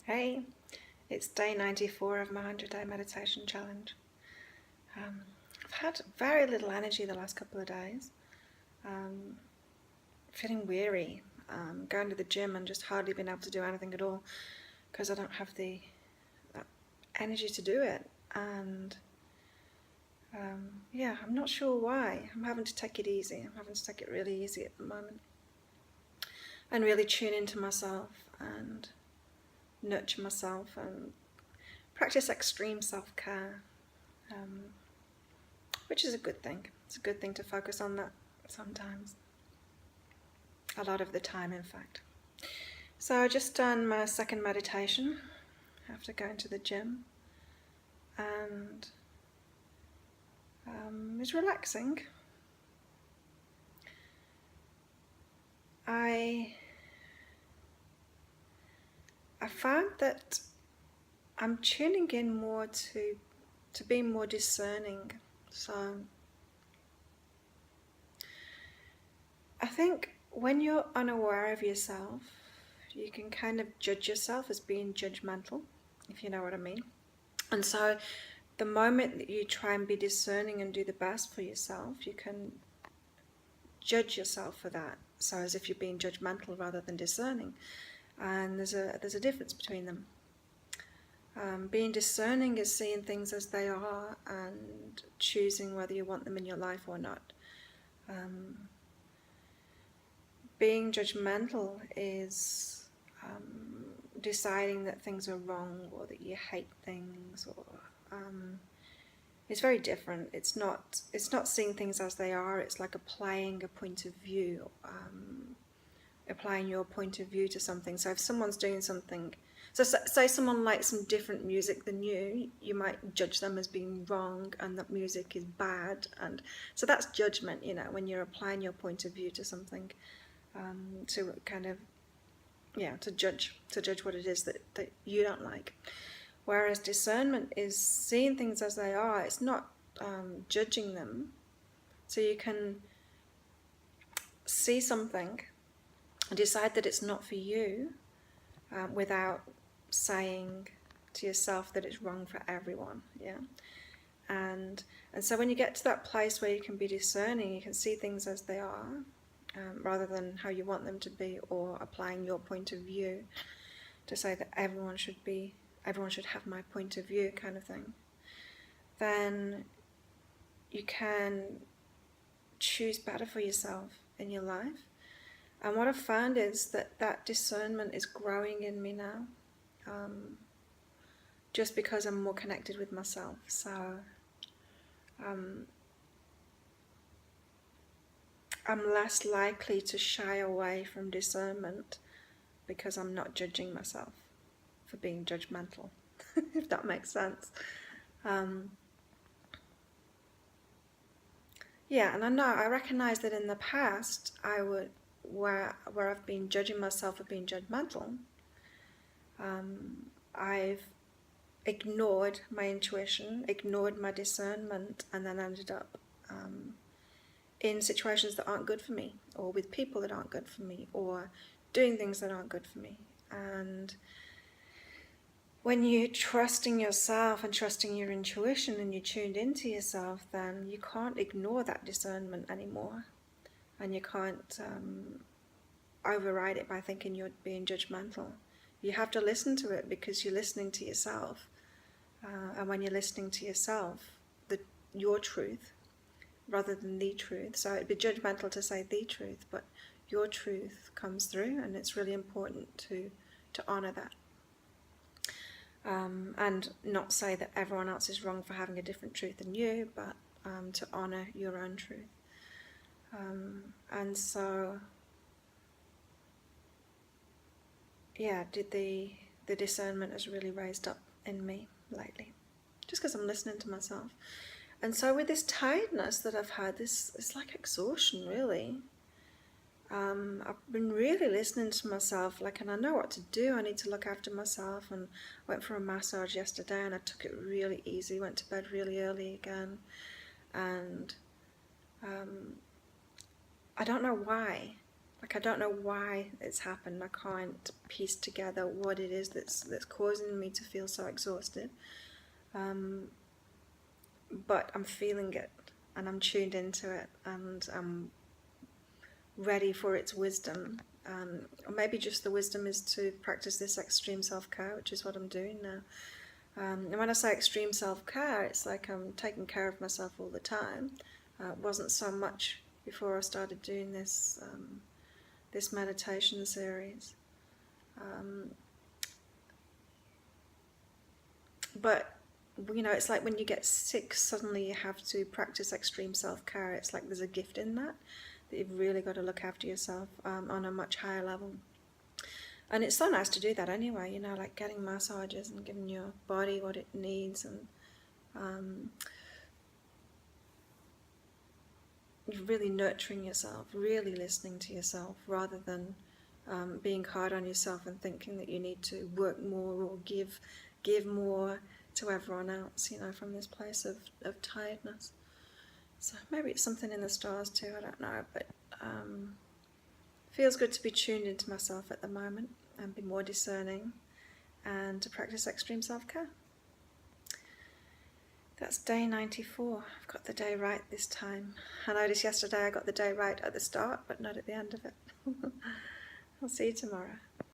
Hey, it's day 94 of my 100-day meditation challenge. I've had very little energy the last couple of days, feeling weary, going to the gym and just hardly been able to do anything at all because I don't have the energy to do it. And I'm not sure why. I'm having to take it easy. I'm having to take it really easy at the moment and really tune into myself and nurture myself and practice extreme self-care, which is a good thing. It's a good thing to focus on that sometimes, a lot of the time in fact. So I just done my second meditation after going to the gym, and it's relaxing. I found that I'm tuning in more to be more discerning. So I think when you're unaware of yourself, you can kind of judge yourself as being judgmental, if you know what I mean. And so the moment that you try and be discerning and do the best for yourself, you can judge yourself for that. So as if you're being judgmental rather than discerning. And there's a difference between them. Being discerning is seeing things as they are and choosing whether you want them in your life or not. Being judgmental is deciding that things are wrong or that you hate things, or it's very different. It's not seeing things as they are. It's like applying a point of view, applying your point of view to something. So if someone's doing something, so say someone likes some different music than you might judge them as being wrong and that music is bad. And so that's judgment, when you're applying your point of view to something, to kind of, to judge what it is that you don't like. Whereas discernment is seeing things as they are. It's not judging them. So you can see something and decide that it's not for you, without saying to yourself that it's wrong for everyone. And so when you get to that place where you can be discerning, you can see things as they are, rather than how you want them to be, or applying your point of view to say that everyone should have my point of view kind of thing, then you can choose better for yourself in your life. And what I've found is that discernment is growing in me now, just because I'm more connected with myself. So I'm less likely to shy away from discernment because I'm not judging myself for being judgmental, if that makes sense. And I recognize that in the past where I've been judging myself for being judgmental, I've ignored my intuition, ignored my discernment, and then ended up in situations that aren't good for me, or with people that aren't good for me, or doing things that aren't good for me. And when you're trusting yourself and trusting your intuition and you're tuned into yourself, then you can't ignore that discernment anymore. And you can't override it by thinking you're being judgmental. You have to listen to it because you're listening to yourself. And when you're listening to yourself, your truth, rather than the truth. So it'd be judgmental to say the truth, but your truth comes through, and it's really important to honor that. And not say that everyone else is wrong for having a different truth than you, but to honor your own truth. And so, the discernment has really raised up in me lately, just because I'm listening to myself. And so with this tiredness that I've had, it's like exhaustion, really. I've been really listening to myself, and I know what to do. I need to look after myself, and I went for a massage yesterday and I took it really easy, went to bed really early again, and I don't know why. Like, I don't know why it's happened. I can't piece together what it is that's causing me to feel so exhausted. But I'm feeling it, and I'm tuned into it, and I'm ready for its wisdom. Or maybe just the wisdom is to practice this extreme self-care, which is what I'm doing now. And when I say extreme self-care, it's like I'm taking care of myself all the time. It wasn't so much before I started doing this this meditation series. But you know, it's like when you get sick, suddenly you have to practice extreme self-care. It's like there's a gift in that you've really got to look after yourself on a much higher level. And it's so nice to do that anyway, you know, like getting massages and giving your body what it needs, and really nurturing yourself, really listening to yourself, rather than being hard on yourself and thinking that you need to work more or give more to everyone else, you know, from this place of tiredness. So maybe it's something in the stars too, I don't know, but feels good to be tuned into myself at the moment and be more discerning and to practice extreme self-care. That's day 94. I've got the day right this time. I noticed yesterday I got the day right at the start, but not at the end of it. I'll see you tomorrow.